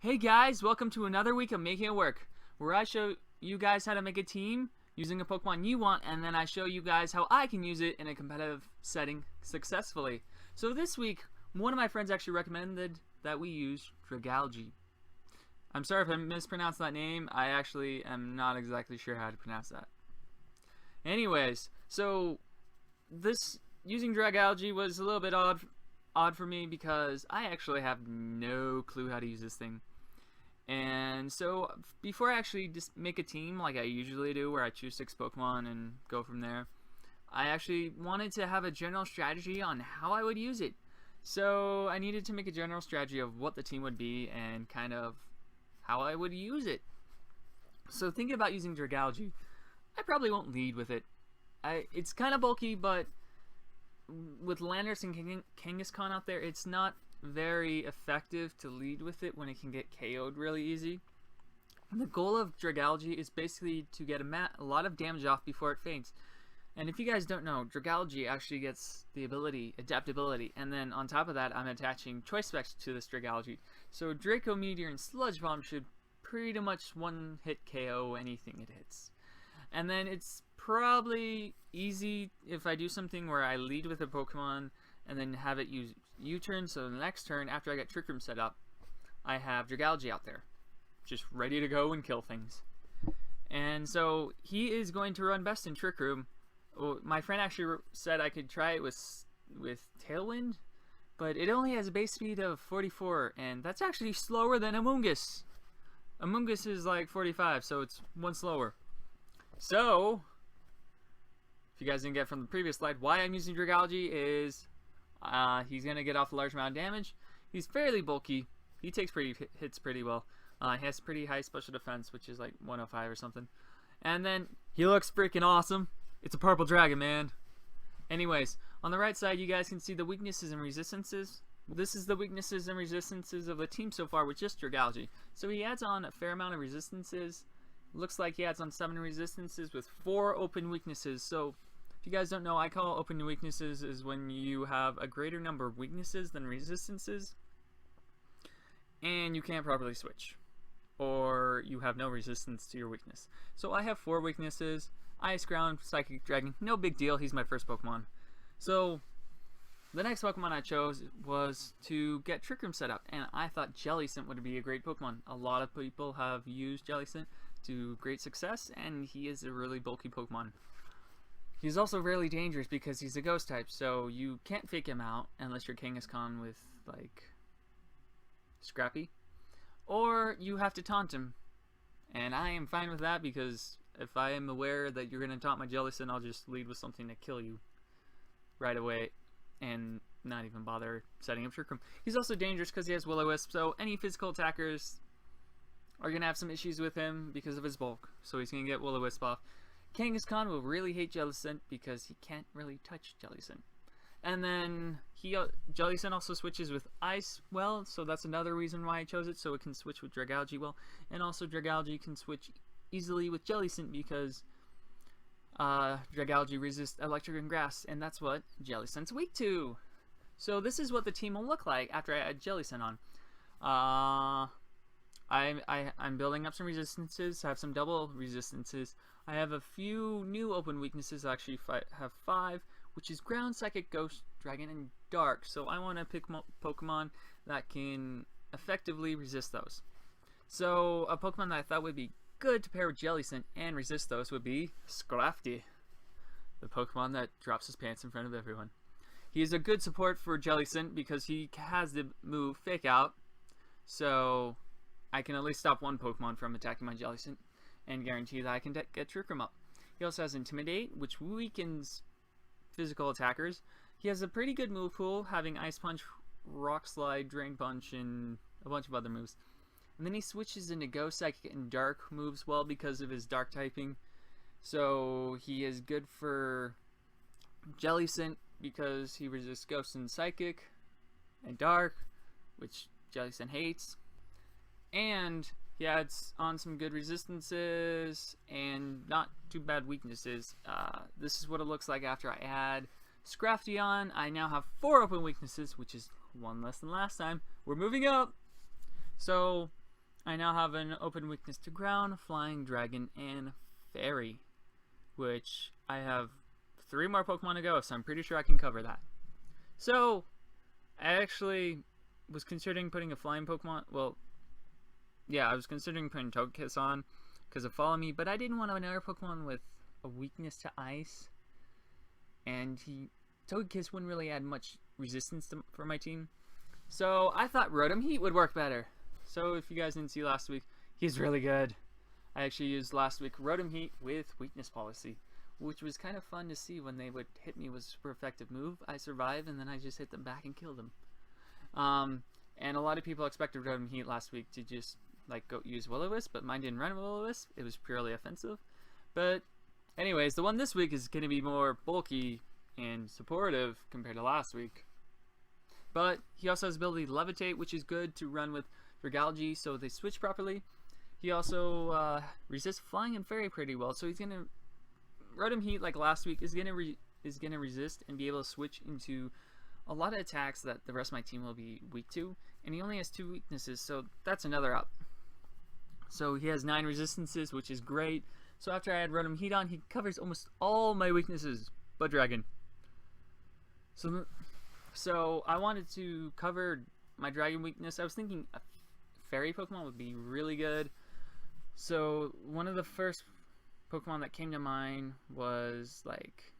Hey guys, welcome to another week of Making It Work, where I show you guys how to make a team using a Pokemon you want, and then I show you guys how I can use it in a competitive setting successfully. So this week, one of my friends actually recommended that we use Dragalge. I'm sorry if I mispronounced that name. I actually am not exactly sure how to pronounce that. Anyways, so this using Dragalge was a little bit odd for me because I actually have no clue how to use this thing. And so before I actually just make a team like I usually do, where I choose 6 Pokemon and go from there, I actually wanted to have a general strategy on how I would use it. So I needed to make a general strategy of what the team would be and kind of how I would use it. So thinking about using Dragalge, I probably won't lead with it. It's kind of bulky, but with Landorus and Kangaskhan out there, it's not very effective to lead with it when it can get KO'd really easy. And the goal of Dragalge is basically to get a lot of damage off before it faints. And if you guys don't know, Dragalge actually gets the ability, Adaptability, and then on top of that, I'm attaching Choice Specs to this Dragalge. So Draco Meteor and Sludge Bomb should pretty much one-hit KO anything it hits. And then it's probably easy if I do something where I lead with a Pokemon and then have it use U-turn, so the next turn, after I get Trick Room set up, I have Dragalge out there, just ready to go and kill things. And so he is going to run best in Trick Room. My friend actually said I could try it with Tailwind, but it only has a base speed of 44, and that's actually slower than Amoonguss. Amoonguss is like 45, so it's one slower. So, if you guys didn't get from the previous slide, why I'm using Dragalge is he's going to get off a large amount of damage. He's fairly bulky. He takes hits pretty well. He has pretty high special defense, which is like 105 or something. And then he looks freaking awesome. It's a purple dragon, man. Anyways, on the right side, you guys can see the weaknesses and resistances. This is the weaknesses and resistances of the team so far with just Dragalge. So he adds on a fair amount of resistances. Looks like he adds on 7 resistances with 4 open weaknesses. So if you guys don't know, I call open weaknesses is when you have a greater number of weaknesses than resistances and you can't properly switch, or you have no resistance to your weakness. So I have 4 weaknesses. Ice Ground, Psychic Dragon, no big deal, he's my first Pokemon. So the next Pokemon I chose was to get Trick Room set up, and I thought Jellicent would be a great Pokemon. A lot of people have used Jellicent to great success, and he is a really bulky Pokemon. He's also really dangerous because he's a ghost type, so you can't fake him out unless you're Kangaskhan with like Scrappy, or you have to taunt him, and I am fine with that because if I am aware that you're going to taunt my Jellicent, I'll just lead with something to kill you right away and not even bother setting up Trick Room. He's also dangerous because he has Will-O-Wisp, so any physical attackers are going to have some issues with him because of his bulk, so he's going to get Will-O-Wisp off. Kangaskhan will really hate Jellicent because he can't really touch Jellicent. And then Jellicent also switches with Ice well, so that's another reason why I chose it, so it can switch with Dragalge well. And also Dragalge can switch easily with Jellicent because Dragalge resists Electric and Grass, and that's what Jellicent's weak to. So this is what the team will look like after I add Jellicent on. I'm building up some resistances. I have some double resistances. I have a few new open weaknesses. I actually have 5, which is Ground, Psychic, Ghost, Dragon, and Dark. So I want to pick Pokemon that can effectively resist those. So a Pokemon that I thought would be good to pair with Jellicent and resist those would be Scrafty, the Pokemon that drops his pants in front of everyone. He is a good support for Jellicent because he has the move Fake Out, so I can at least stop one Pokemon from attacking my Jellicent and guarantee that I can get Trick Room up. He also has Intimidate, which weakens physical attackers. He has a pretty good move pool, having Ice Punch, Rock Slide, Drain Punch, and a bunch of other moves. And then he switches into Ghost, Psychic, and Dark moves well because of his Dark typing. So he is good for Jellicent because he resists Ghost and Psychic and Dark, which Jellicent hates. And he adds on some good resistances and not too bad weaknesses. This is what it looks like after I add Scrafty on. I now have 4 open weaknesses, which is 1 less than last time. We're moving up! So I now have an open weakness to ground, flying, dragon, and fairy, which I have 3 more Pokemon to go, so I'm pretty sure I can cover that. So, I actually was considering putting a flying Pokemon, well, yeah, I was considering putting Togekiss on because of Follow Me, but I didn't want another Pokemon with a weakness to ice, and Togekiss wouldn't really add much resistance for my team. So I thought Rotom Heat would work better. So if you guys didn't see last week, he's really good. I actually used last week Rotom Heat with Weakness Policy, which was kind of fun to see. When they would hit me with a super effective move, I survived, and then I just hit them back and killed them. And a lot of people expected Rotom Heat last week to just like go use Will-O-Wisp, but mine didn't run Will-O-Wisp. It was purely offensive. But anyways, the one this week is going to be more bulky and supportive compared to last week. But he also has the ability to Levitate, which is good to run with Dragalge, so they switch properly. He also resists flying and fairy pretty well, so he's gonna Rotom Heat, like last week, is gonna resist and be able to switch into a lot of attacks that the rest of my team will be weak to. And he only has 2 weaknesses, so that's another up. So he has 9 resistances, which is great. So after I add Rotom Heat on, he covers almost all my weaknesses, but Dragon. So I wanted to cover my Dragon weakness. I was thinking a Fairy Pokemon would be really good. So one of the first Pokemon that came to mind was like,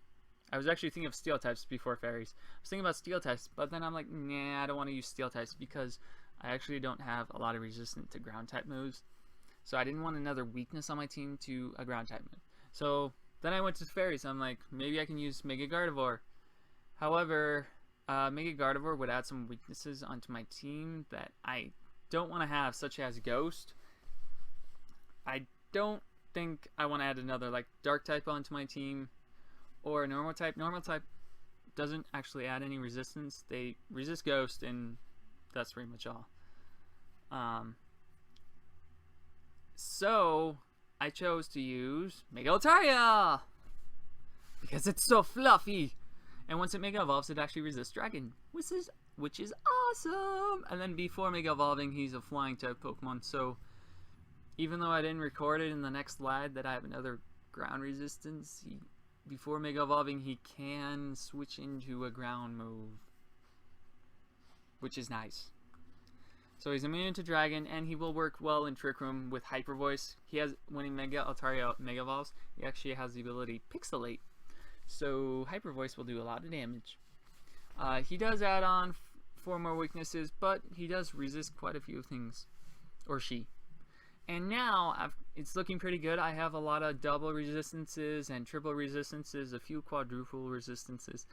I was actually thinking of Steel types before Fairies. I was thinking about Steel types, but then I'm like, nah, I don't want to use Steel types because I actually don't have a lot of resistance to ground type moves. So I didn't want another weakness on my team to a ground type move. So then I went to Fairies. I'm like, maybe I can use Mega Gardevoir. However, Mega Gardevoir would add some weaknesses onto my team that I don't want to have, such as Ghost. I don't think I want to add another like Dark type onto my team, or a Normal type. Normal type doesn't actually add any resistance. They resist Ghost, and that's pretty much all. So I chose to use Mega Altaria because it's so fluffy, and once it Mega Evolves, it actually resists Dragon, which is awesome. And then before Mega Evolving, he's a flying type Pokemon, so even though I didn't record it in the next slide that I have another ground resistance, before Mega Evolving, he can switch into a ground move, which is nice. So he's immune to Dragon, and he will work well in Trick Room with Hyper Voice. He has, when Mega Altaria Mega Evolves, he actually has the ability Pixelate, so Hyper Voice will do a lot of damage. He does add on 4 more weaknesses, but he does resist quite a few things, or she. And now it's looking pretty good. I have a lot of double resistances and triple resistances, a few quadruple resistances.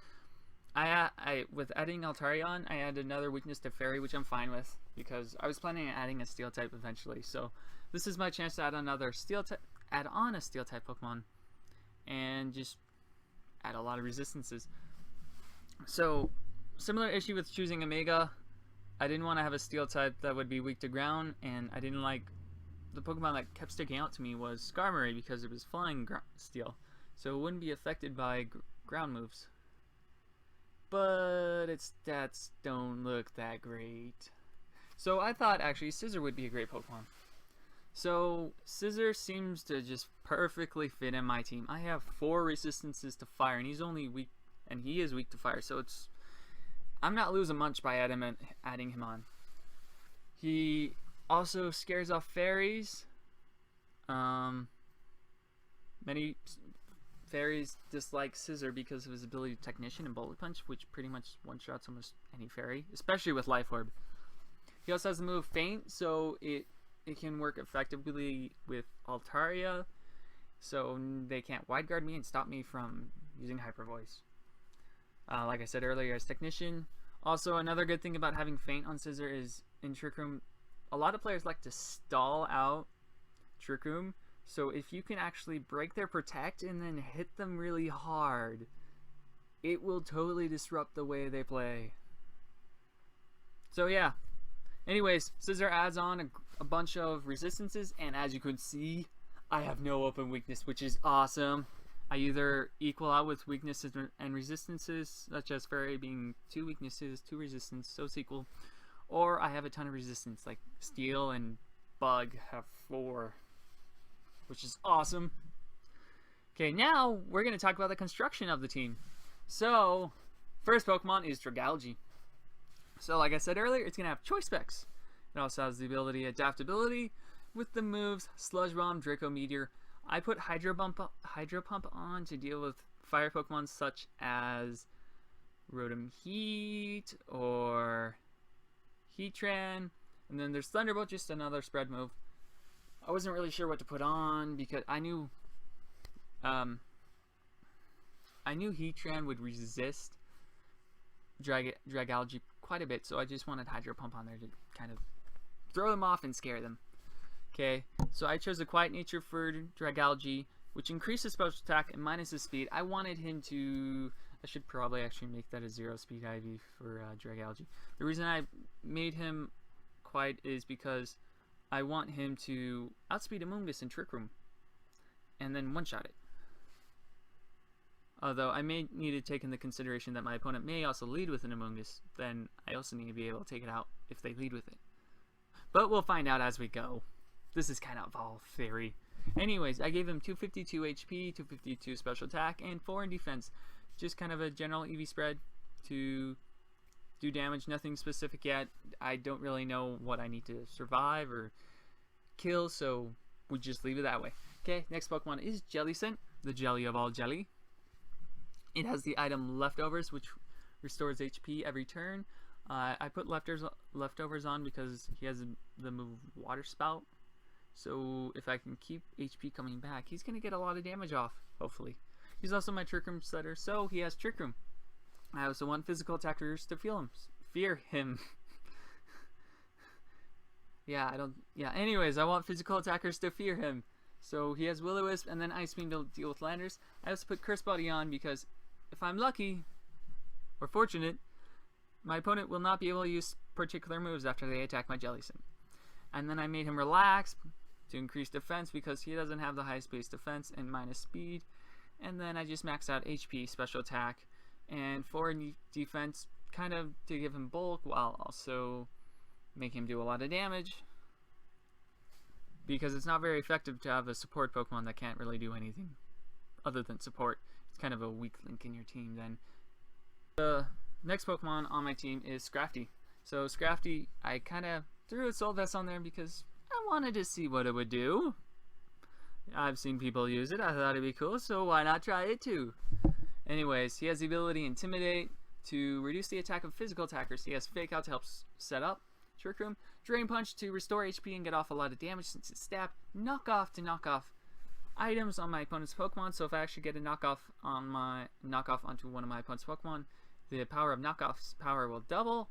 With adding Altaria on, I add another weakness to Fairy, which I'm fine with because I was planning on adding a Steel type eventually. So this is my chance to add on a Steel type Pokemon, and just add a lot of resistances. So similar issue with choosing a Mega. I didn't want to have a Steel type that would be weak to ground, and I didn't like the Pokemon that kept sticking out to me was Skarmory because it was flying Steel, so it wouldn't be affected by ground moves. But its stats don't look that great. So I thought actually Scizor would be a great Pokemon. So Scizor seems to just perfectly fit in my team. I have 4 resistances to fire, and he's only weak, and he is weak to fire, so I'm not losing much by adding him on. He also scares off fairies. Many fairies dislike Scizor because of his ability to Technician and Bullet Punch, which pretty much one-shots almost any fairy, especially with Life Orb. He also has the move Faint, so it can work effectively with Altaria, so they can't Wide Guard me and stop me from using Hyper Voice. Like I said earlier, as Technician. Also, another good thing about having Faint on Scizor is in Trick Room, a lot of players like to stall out Trick Room, so if you can actually break their Protect and then hit them really hard, it will totally disrupt the way they play. So yeah. Anyways, Scizor adds on a bunch of resistances, and as you can see, I have no open weakness, which is awesome. I either equal out with weaknesses and resistances, such as Fairy being 2 weaknesses, 2 resistance, so it's equal, or I have a ton of resistance, like Steel and bug have 4, which is awesome. Okay, now we're going to talk about the construction of the team. So, first Pokemon is Dragalge. So, like I said earlier, it's going to have choice specs. It also has the ability adaptability with the moves Sludge Bomb, Draco Meteor. I put Hydro Pump on to deal with fire Pokemon such as Rotom Heat or Heatran. And then there's Thunderbolt, just another spread move. I wasn't really sure what to put on because I knew Heatran would resist Dragalge quite a bit, so I just wanted Hydro Pump on there to kind of throw them off and scare them. Okay, so I chose a Quiet Nature for Dragalge, which increases special attack and minuses speed. I wanted him to... I should probably actually make that a 0 speed IV for Dragalge. The reason I made him Quiet is because I want him to outspeed Amoonguss in Trick Room and then one-shot it. Although I may need to take into consideration that my opponent may also lead with an Amoonguss, then I also need to be able to take it out if they lead with it. But we'll find out as we go. This is kind of all theory. Anyways, I gave him 252 HP, 252 special attack, and 4 in defense. Just kind of a general EV spread to do damage. Nothing specific yet. I don't really know what I need to survive or kill, so we just leave it that way. Okay, next Pokemon is Jellicent, the jelly of all jelly. It has the item Leftovers, which restores HP every turn. I put leftovers on because he has the move Water Spout. So if I can keep HP coming back, he's going to get a lot of damage off, hopefully. He's also my Trick Room setter, so he has Trick Room. I also want physical attackers to fear him. Anyways, I want physical attackers to fear him. So he has Will-O-Wisp and then Ice Beam to deal with Landers. I also put Curse Body on because if I'm lucky, or fortunate, my opponent will not be able to use particular moves after they attack my Jellicent. And then I made him Relax to increase defense because he doesn't have the highest base defense and minus speed. And then I just maxed out HP, special attack, and 4 in defense, kind of to give him bulk while also make him do a lot of damage. Because it's not very effective to have a support Pokemon that can't really do anything other than support. It's kind of a weak link in your team then. The next Pokemon on my team is Scrafty. So Scrafty, I kind of threw a Soul Vest on there because I wanted to see what it would do. I've seen people use it. I thought it'd be cool, so why not try it too? Anyways, he has the ability Intimidate to reduce the attack of physical attackers. He has Fake Out to help set up Trick Room, Drain Punch to restore HP and get off a lot of damage since it's Stab, Knock Off to knock off items on my opponent's Pokemon. So if I actually get a knockoff onto one of my opponent's Pokemon, the power of knockoff's power will double,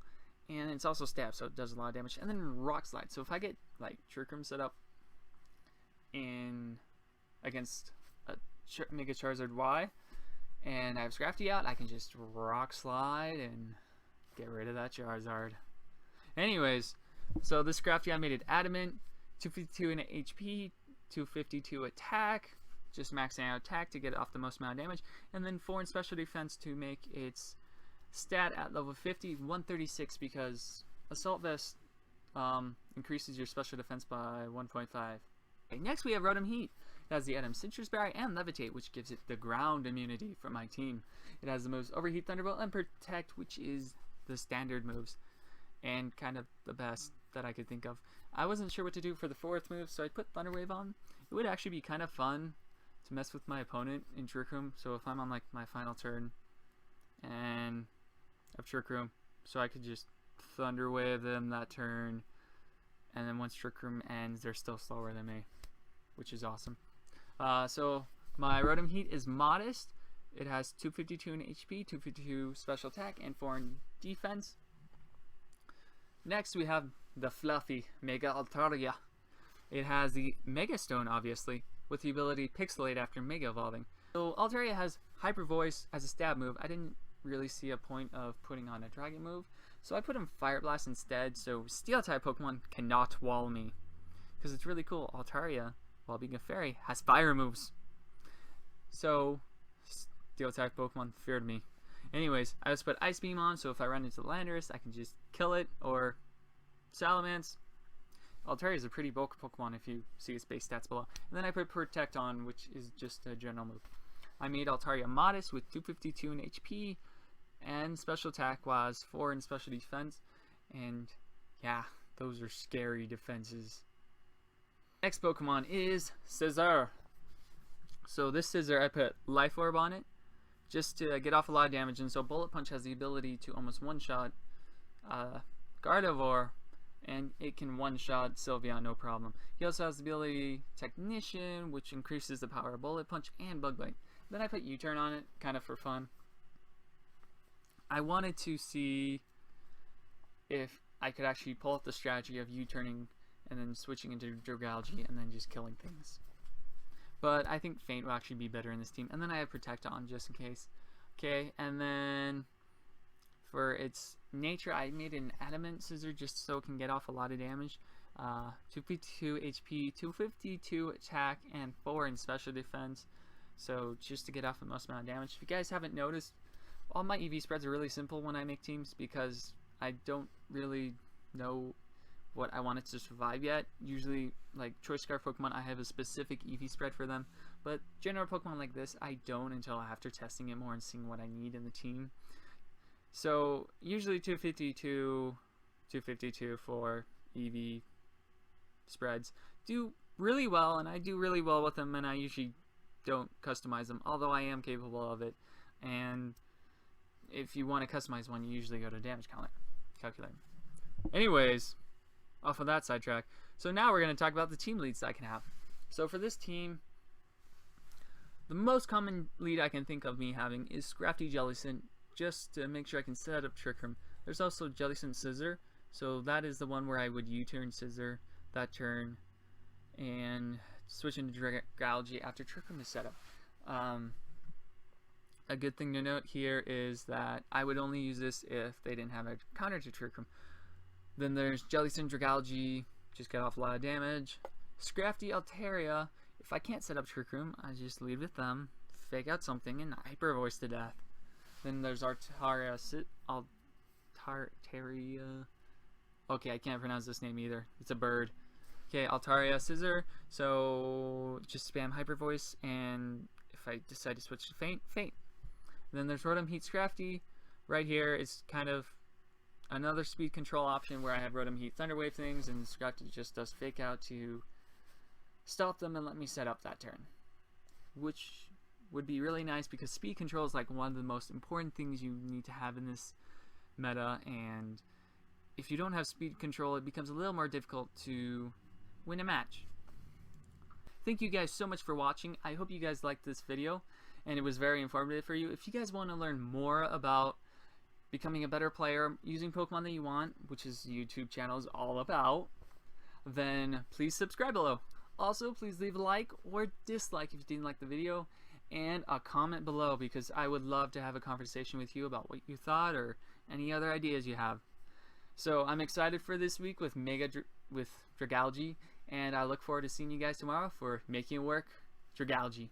and it's also Stab, so it does a lot of damage. And then Rock Slide. So if I get like Trick Room set up against a Mega Charizard Y, and I have Scrafty out, I can just Rock Slide and get rid of that Charizard. Anyways, so this Scrafty I made it Adamant, 252 in HP, 252 attack, just maxing out attack to get off the most amount of damage, and then 4 in special defense to make its stat at level 50, 136, because Assault Vest increases your special defense by 1.5. Okay, next we have Rotom Heat. It has the item Citrus Berry and Levitate, which gives it the ground immunity from my team. It has the moves Overheat, Thunderbolt, and Protect, which is the standard moves, and kind of the best that I could think of. I wasn't sure what to do for the 4th move, so I put Thunder Wave on. It would actually be kind of fun to mess with my opponent in Trick Room, so if I'm on like my final turn and I have Trick Room, so I could just Thunder Wave them that turn, and then once Trick Room ends, they're still slower than me, which is awesome. So my Rotom Heat is modest. It has 252 in HP, 252 special attack, and 4 in defense. Next we have the fluffy Mega Altaria. It has the Mega Stone, obviously, with the ability Pixelate after Mega Evolving. So Altaria has Hyper Voice as a stab move. I didn't really see a point of putting on a Dragon move, so I put him Fire Blast instead, so Steel-type Pokemon cannot wall me. Because it's really cool, Altaria, while being a fairy, has fire moves. So Steel-type Pokemon feared me. Anyways, I just put Ice Beam on, so if I run into Landorus, I can just kill it, or Salamence. Altaria is a pretty bulk Pokemon if you see its base stats below. And then I put Protect on, which is just a general move. I made Altaria modest with 252 in HP, and special attack was 4 in special defense. And yeah, those are scary defenses. Next Pokemon is Scizor. So this Scizor, I put Life Orb on it just to get off a lot of damage, and so Bullet Punch has the ability to almost one-shot Gardevoir, and it can one-shot Sylveon no problem. He also has the ability Technician, which increases the power of Bullet Punch and Bug Bite. Then I put U-Turn on it, kind of for fun. I wanted to see if I could actually pull up the strategy of U-turning and then switching into Dragalge and then just killing things. But I think Feint will actually be better in this team. And then I have Protect on just in case. Okay, and then for its nature, I made an Adamant Scizor just so it can get off a lot of damage. 252 HP, 252 attack, and 4 in special defense. So just to get off the most amount of damage. If you guys haven't noticed, all my EV spreads are really simple when I make teams because I don't really know what I want it to survive yet. Usually, like Choice Scarf Pokemon, I have a specific EV spread for them, but general Pokemon like this, I don't until after testing it more and seeing what I need in the team. So usually 252 for EV spreads do really well, and I do really well with them, and I usually don't customize them, although I am capable of it. And if you want to customize one, you usually go to damage calculator. Anyways, off of that sidetrack. So now we're going to talk about the team leads I can have. So for this team, the most common lead I can think of me having is Scrafty Jellicent, just to make sure I can set up Trick Room. There's also Jellicent Scizor, so that is the one where I would U-turn Scizor that turn and switch into Dragalge after Trick Room is set up. A good thing to note here is that I would only use this if they didn't have a counter to Trick Room. Then there's Jellicent Dragalge, just get off a lot of damage. Scrafty Altaria, if I can't set up Trick Room, I just leave with them, fake out something, and Hyper Voice to death. Then there's Altaria. Okay, I can't pronounce this name either. It's a bird. Okay, Altaria Scizor. So just spam Hyper Voice, and if I decide to switch to Feint. And then there's Rotom Heat Scrafty. Right here is kind of another speed control option where I have Rotom Heat Thunder Wave things, and Scrafty just does fake out to stop them and let me set up that turn, which would be really nice because speed control is like one of the most important things you need to have in this meta, and if you don't have speed control, it becomes a little more difficult to win a match. Thank you guys so much for watching. I hope you guys liked this video and it was very informative for you. If you guys want to learn more about becoming a better player using Pokemon that you want, which is YouTube channel is all about, then please subscribe below. Also, please leave a like or dislike if you didn't like the video, and a comment below because I would love to have a conversation with you about what you thought or any other ideas you have. So I'm excited for this week with Dragalge, and I look forward to seeing you guys tomorrow for Making It Work Dragalge.